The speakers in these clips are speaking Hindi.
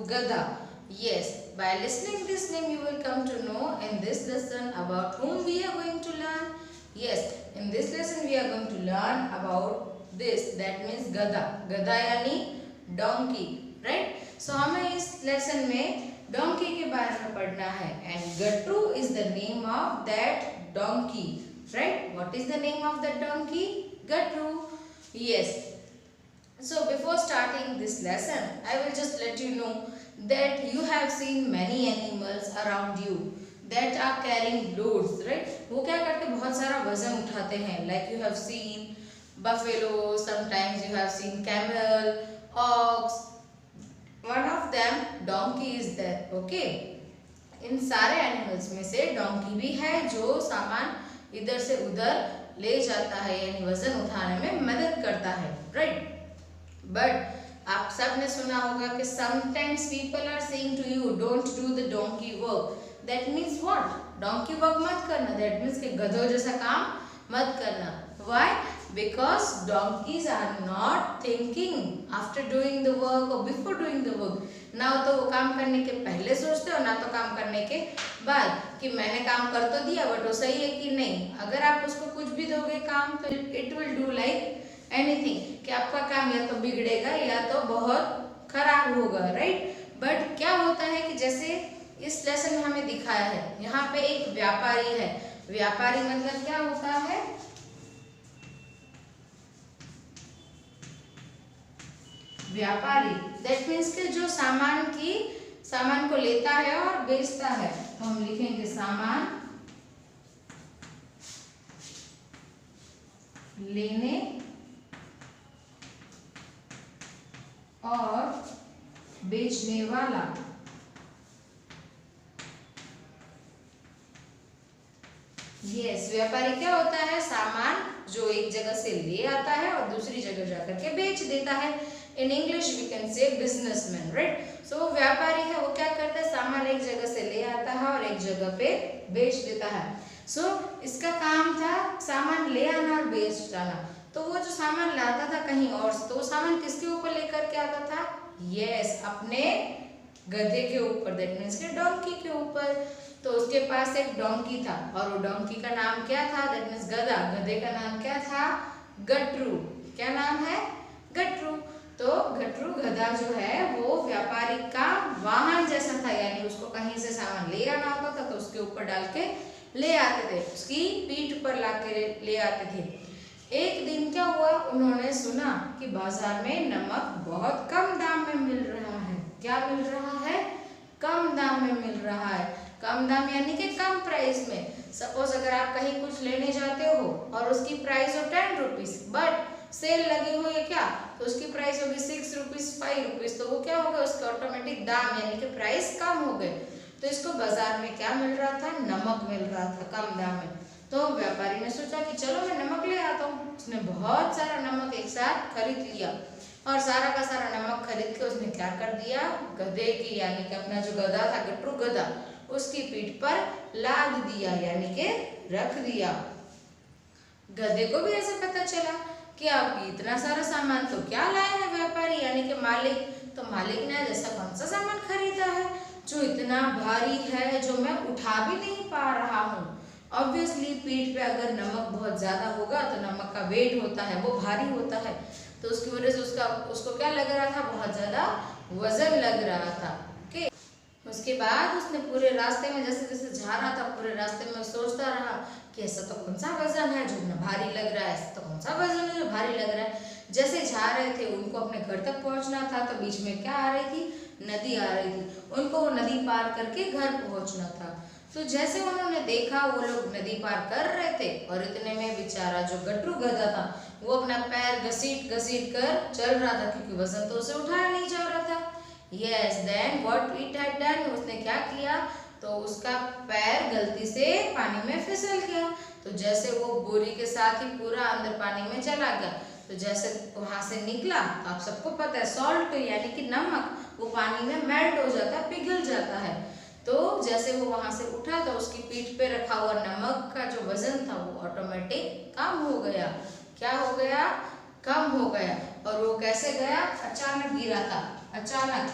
Gada. Yes, by listening this name you will come to know in this lesson about whom we are going to learn. Yes, in this lesson we are going to learn about this, that means Gada. Gada यानी donkey, right? So हमें इस lesson में donkey के बारे में पढ़ना है and Gatru is the name of that donkey, right? What is the name of that donkey? Gatru. Yes. So before starting this lesson, I will just let you know that you have seen many animals around you that are carrying loads, right? वो क्या करते हैं, बहुत सारा वजन उठाते हैं. Like you have seen buffalo, sometimes you have seen camel, ox. One of them donkey is there. Okay. इन सारे एनिमल्स में से डोंकी भी है जो सामान इधर से उधर ले जाता है, यानी वजन उठाने में मदद करता है, राइट? बट आप सब ने सुना होगा कि sometimes people are saying to you don't do the donkey work. That means what? Donkey work मत करना. दैट मीन्स कि गधों जैसा काम मत करना. Why? Because donkeys are not thinking after doing the work और बिफोर डूइंग द वर्क. ना तो वो काम करने के पहले सोचते हो, ना तो काम करने के बाद कि मैंने काम कर तो दिया बट वो सही है कि नहीं. अगर आप उसको कुछ भी दोगे काम तो it will do like anything, कि आपका काम या तो बिगड़ेगा या तो बहुत खराब होगा, राइट? बट क्या होता है कि जैसे इस लेसन में हमें दिखाया है, यहाँ पे एक व्यापारी है. व्यापारी मतलब क्या होता है? व्यापारी दैट मीन्स कि जो सामान को लेता है और बेचता है. तो हम लिखेंगे सामान लेने और बेचने वाला. यस, व्यापारी क्या होता है? सामान जो एक जगह से ले आता है और दूसरी जगह जाकर के बेच देता है. In English we can say businessman, right? So वो व्यापारी है, वो क्या करता है? सामान एक जगह से ले आता है और एक जगह पे बेच देता है. सो इसका काम था सामान ले आना और बेच जाना. तो वो जो सामान लाता था कहीं और से, तो वो सामान किसके ऊपर लेकर के आता था? यस, अपने गधे के ऊपर, दैट मीन्स के डोंकी के ऊपर. तो उसके पास एक डोंकी था और वो डोंकी का नाम क्या था? दैट मीन्स गधा. गधे का नाम क्या था? गट्रू. क्या नाम है? गट्रू. तो गट्रू गधा जो है वो व्यापारी का वाहन जैसा था, यानी उसको कहीं से सामान ले आना होता था तो उसके ऊपर डाल के ले आते थे, उसकी पीठ पर ला के ले आते थे. एक दिन क्या हुआ, उन्होंने सुना कि बाजार में नमक बहुत कम दाम में मिल रहा है. क्या मिल रहा है? कम दाम में मिल रहा है. कम दाम यानी कि कम प्राइस में. सपोज अगर आप कहीं कुछ लेने जाते हो और उसकी प्राइस हो 10 रुपीज, बट सेल लगी हुई है क्या, तो उसकी प्राइस होगी 6 रुपीज, 5 रुपीज. तो वो क्या होगा, उसका ऑटोमेटिक दाम यानी कि प्राइस कम हो गए. तो इसको बाजार में क्या मिल रहा था? नमक मिल रहा था कम दाम में. तो व्यापारी ने सोचा कि चलो मैं नमक ले आता हूँ. उसने बहुत सारा नमक एक साथ खरीद लिया और सारा का सारा नमक खरीद के उसने क्या कर दिया? गधे की, यानी कि अपना जो गधा था, गट्रू गधा, उसकी पीठ पर लाद दिया, यानी कि रख दिया. गधे को भी ऐसे पता चला कि आप इतना सारा सामान तो क्या लाए हैं व्यापारी, यानी कि मालिक. तो मालिक ने ऐसा कौन सा सामान खरीदा है जो इतना भारी है, जो मैं उठा भी नहीं पा रहा हूँ? ऑब्वियसली पीठ पे अगर नमक बहुत ज्यादा होगा तो नमक का वेट होता है, वो भारी होता है. तो उसकी वजह से उसको क्या लग रहा था? बहुत ज्यादा वजन लग रहा था. ओके. उसके बाद उसने पूरे रास्ते में जैसे जैसे जा रहा था, पूरे रास्ते में सोचता रहा कि ऐसा तो कौन सा वजन है जो भारी लग रहा है, ऐसा तो कौन सा वजन है जो भारी लग रहा है. जैसे जा रहे थे, उनको अपने घर तक पहुंचना था, तो बीच में क्या आ रही थी? नदी आ रही थी. उनको वो नदी पार करके घर पहुंचना था. तो जैसे उन्होंने देखा वो लोग नदी पार कर रहे थे और इतने में बेचारा जो गट्रू गधा था वो अपना पैर घसीट घसीट कर चल रहा था, क्योंकि वजन तो उसे उठाया नहीं जा रहा था. Yes, then what it had done, उसने क्या किया? तो उसका पैर गलती से पानी में फिसल गया. तो जैसे वो बोरी के साथ ही पूरा अंदर पानी में चला गया. तो जैसे वहां से निकला, तो आप सबको पता है सॉल्ट यानी कि नमक, वो पानी में मेल्ट हो जाता है, पिघल जाता है. तो जैसे वो वहां से उठा तो उसकी पीठ पे रखा हुआ नमक का जो वजन था वो ऑटोमेटिक कम हो गया. क्या हो गया? कम हो गया. और वो कैसे गया? अचानक गिरा था, अचानक.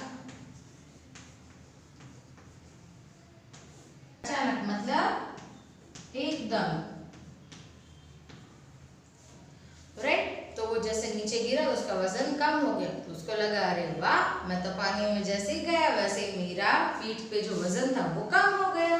एकदम, राइट। तो वो जैसे नीचे गिरा तो उसका वजन कम हो गया, तो उसको लगा अरे वाह, मैं तो पानी में जैसे ही गया वैसे ही मेरा पीठ पे जो वजन था वो कम हो गया।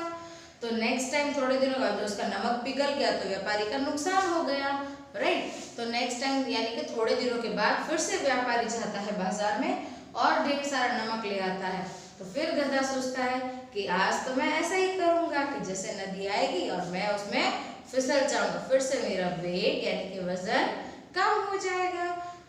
तो नेक्स्ट टाइम थोड़े दिनों बाद जो उसका नमक पिघल गया तो व्यापारी का नुकसान हो गया, राइट। तो नेक्स्ट टाइम यानी कि थोड़े दिनों के बाद फिर से व्यापारी जाता है बाजार में और ढेर सारा नमक ले आता है। तो फिर गधा सोचता है कि आज तो मैं ऐसा ही करूंगा कि जैसे नदी आएगी और मैं उसमें फिसल जाऊंगा, फिर से मेरा वेट यानी कि वजन कम हो जाएगा।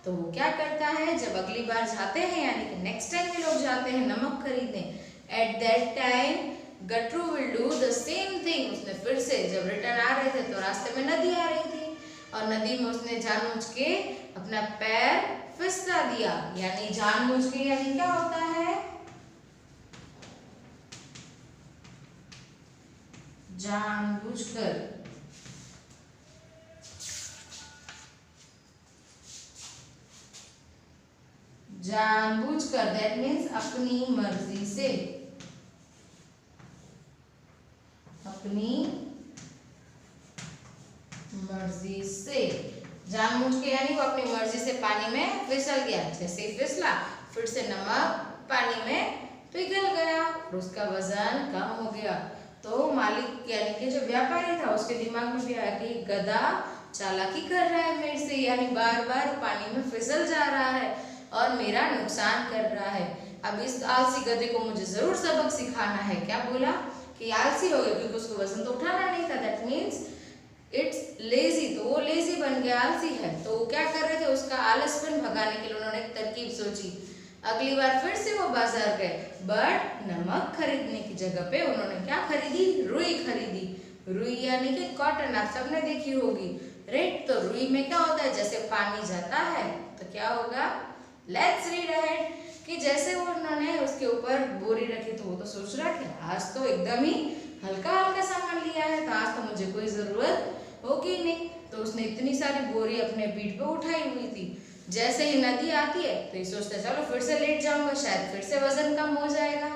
तो वो क्या करता है, जब अगली बार जाते हैं यानी कि नेक्स्ट टाइम ये लोग जाते हैं नमक खरीदने, एट दैट टाइम गट्रू will do the same thing. उसने फिर से जब रिटर्न आ रहे थे तो रास्ते में नदी आ रही थी और नदी में उसने जानबूझ के अपना पैर फिसला दिया, यानी जानबूझ के यानी क्या होता है, जानबूझकर, जानबूझकर दैट मीन्स अपनी मर्जी से, अपनी मर्जी से, जानबूझ के यानी वो अपनी मर्जी से पानी में फिसल गया। जैसे ही फिसला फिर से नमक पानी में पिघल गया और उसका वजन कम हो गया। तो मालिक यानी कि जो व्यापारी था उसके दिमाग में भी आया कि गधा चालाकी कर रहा है मेरे से, यानी बार बार पानी में फिसल जा रहा है और मेरा नुकसान कर रहा है। अब इस आलसी गधे को मुझे जरूर सबक सिखाना है। क्या बोला कि आलसी हो गया क्योंकि उसको वजन तो उठाना नहीं था, दैट मीन्स इट्स लेजी। तो वो लेजी बन गया, आलसी है। तो वो क्या कर रहे थे, उसका आलसपन भगाने के लिए उन्होंने एक तरकीब सोची। अगली बार फिर से वो बाजार गए, बट नमक खरीदने की जगह पे उन्होंने क्या खरीदी, रुई खरीदी। रुई यानी कि कॉटन, आप सबने देखी होगी, राइट। तो रुई में क्या होता है, जैसे पानी जाता है तो क्या होगा, लेट्स रीड अहेड, कि जैसे वो उन्होंने उसके ऊपर बोरी रखी तो वो तो सोच रहा कि आज तो एकदम ही हल्का हल्का सामान लिया है, तो आज तो मुझे कोई जरूरत होगी नहीं। तो उसने इतनी सारी बोरी अपने पीठ पे उठाई हुई थी। जैसे ही नदी आती है तो ये सोचता है चलो फिर से लेट जाऊंगा, शायद फिर से वजन कम हो जाएगा।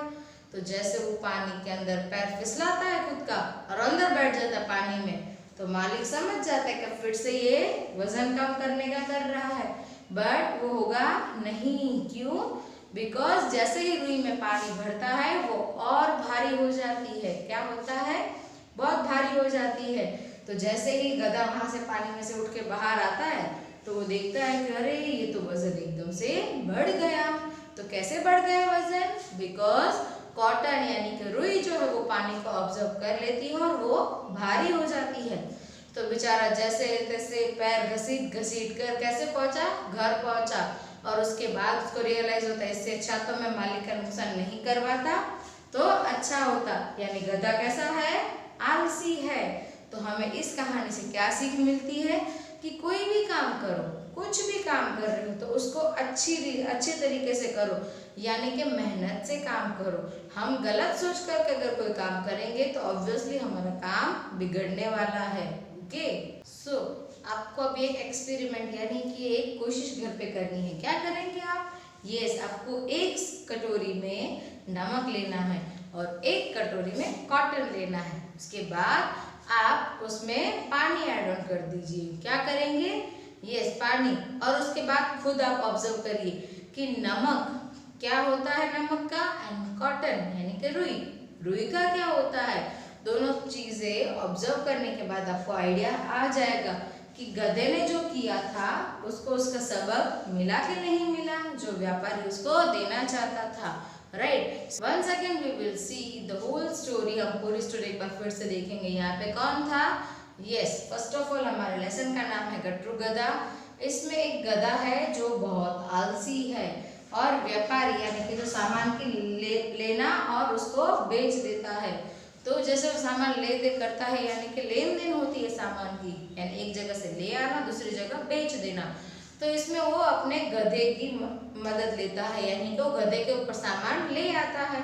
तो जैसे वो पानी के अंदर पैर फिसलाता है खुद का और अंदर बैठ जाता है पानी में, तो मालिक समझ जाता है कि फिर से ये वजन कम करने का कर रहा है, बट वो होगा नहीं। क्यों? बिकॉज जैसे ही रुई में पानी भरता है वो और भारी हो जाती है। क्या होता है, बहुत भारी हो जाती है। तो जैसे ही गधा वहां से पानी में से उठ के बाहर आता है तो वो देखता है कि अरे ये तो वजन एकदम से बढ़ गया। तो कैसे बढ़ गया वजन? बिकॉज कॉटन यानी कि रुई जो है वो पानी को ऑब्जर्व कर लेती है और वो भारी हो जाती है। तो बेचारा जैसे तैसे पैर घसीट घसीट कर कैसे पहुंचा, घर पहुंचा। और उसके बाद उसको रियलाइज होता है इससे अच्छा तो मैं मालिक का नुकसान नहीं करवाता तो अच्छा होता। यानी गधा कैसा है, आलसी है। तो हमें इस कहानी से क्या सीख मिलती है कि कोई भी काम करो, कुछ भी काम कर रहे हो तो उसको अच्छे तरीके से करो, यानी कि मेहनत से काम करो। हम गलत सोच करके अगर कोई काम करेंगे तो ऑब्वियसली हमारा काम बिगड़ने वाला है। ओके, सो आपको अभी एक एक्सपेरिमेंट यानी कि एक कोशिश घर पे करनी है। क्या करेंगे आप? यस, आपको एक कटोरी में नमक लेना है और एक कटोरी में कॉटन लेना है। उसके बाद आप उसमें पानी ऐड ऑन कर दीजिए। क्या करेंगे? यस, पानी। और उसके बाद खुद आप ऑब्जर्व करिए कि नमक क्या होता है, नमक का, एंड कॉटन यानी कि रुई का क्या होता है। दोनों चीजें ऑब्जर्व करने के बाद आपको आइडिया आ जाएगा कि गधे ने जो किया था उसको उसका सबक मिला कि नहीं मिला, जो व्यापारी उसको देना चाहता था। Right, once again we will see the whole story. हम पूरी स्टोरी एक बार फिर से देखेंगे। यहाँ पे कौन था? यस, फर्स्ट ऑफ ऑल हमारे लेसन का नाम है गट्रू गधा। इसमें एक गधा है जो बहुत आलसी है और व्यापारी यानी कि जो सामान की लेना और उसको बेच देता है। तो जैसे वो सामान ले दे करता है यानी कि लेन देन होती है सामान की, यानी एक जगह से ले आना दूसरी जगह बेच देना। तो इसमें वो अपने गधे की मदद लेता है, यानी कि वो गधे के ऊपर सामान ले आता है।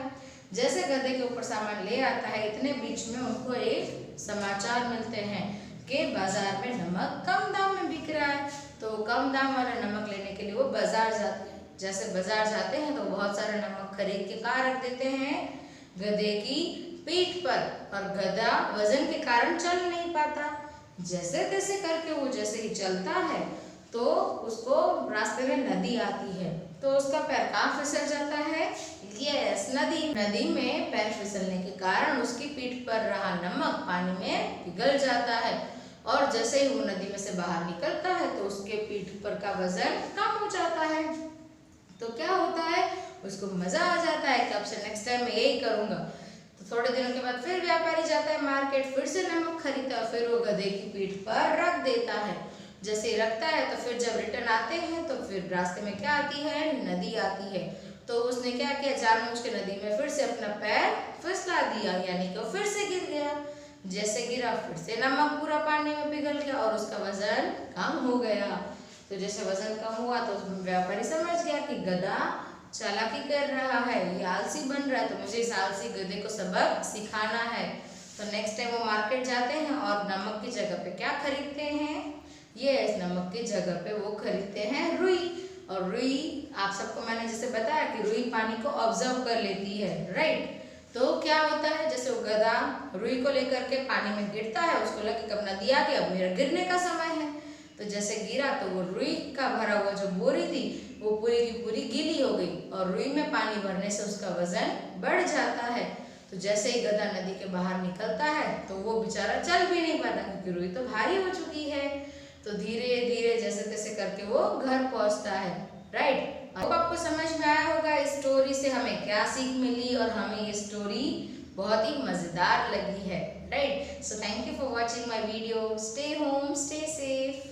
जैसे गधे के ऊपर सामान ले आता है इतने बीच में उनको एक समाचार मिलते हैं कि बाजार में नमक कम दाम में बिक रहा है। तो कम दाम वाला नमक लेने के लिए वो बाजार जाते हैं। जैसे बाजार जाते हैं तो बहुत सारा नमक खरीद के कहाँ रख देते हैं? गधे की पीठ पर और गधा वजन के कारण चल नहीं पाता। जैसे तैसे करके वो जैसे ही चलता है तो उसको रास्ते में नदी आती है, तो उसका पैर कहाँ फिसल जाता है? यस, नदी में पैर फिसलने के कारण उसकी पीठ पर रहा नमक पानी में पिघल जाता है और जैसे ही वो नदी में से बाहर निकलता है तो उसके पीठ पर का वजन कम हो जाता है। तो क्या होता है, उसको मजा आ जाता है कि अब से नेक्स्ट टाइम मैं यही करूंगा। तो थोड़े दिनों के बाद फिर व्यापारी जाता है मार्केट, फिर से नमक खरीदता है, फिर वो गधे की पीठ पर रख देता है। जैसे ही रखता है तो फिर जब रिटर्न आते हैं तो फिर रास्ते में क्या आती है? नदी आती है। तो उसने क्या किया, जानबूझ के नदी में फिर से अपना पैर फिसला दिया, यानी कि वो फिर से गिर गया। जैसे गिरा फिर से नमक पूरा पानी में पिघल गया और उसका वजन कम हो गया। तो जैसे वजन कम हुआ तो व्यापारी समझ गया कि गधा चालाकी कर रहा है, ये आलसी बन रहा है, तो मुझे इस आलसी गधे को सबक सिखाना है। तो नेक्स्ट टाइम वो मार्केट जाते हैं और नमक की जगह पे क्या खरीदते हैं? ये नमक की जगह पे वो खरीदते हैं रुई। और रुई, आप सबको मैंने जैसे बताया कि रुई पानी को ऑब्जर्व कर लेती है, राइट। तो क्या होता है, जैसे वो गधा रुई को लेकर के पानी में गिरता है, उसको लगे कि अब नदी आ गई, अब मेरा गिरने का समय है। तो जैसे गिरा तो वो रुई का भरा हुआ जो बोरी थी वो पूरी की पूरी गीली हो गई और रुई में पानी भरने से उसका वजन बढ़ जाता है। तो जैसे ही गधा नदी के बाहर निकलता है तो वो बेचारा चल भी नहीं पाता क्योंकि रुई तो भारी हो चुकी है। तो धीरे धीरे जैसे तैसे करके वो घर पहुंचता है, राइट। अब आपको समझ में आया होगा इस स्टोरी से हमें क्या सीख मिली और हमें ये स्टोरी बहुत ही मजेदार लगी है, right. So thank you for watching my video. Stay home, stay safe.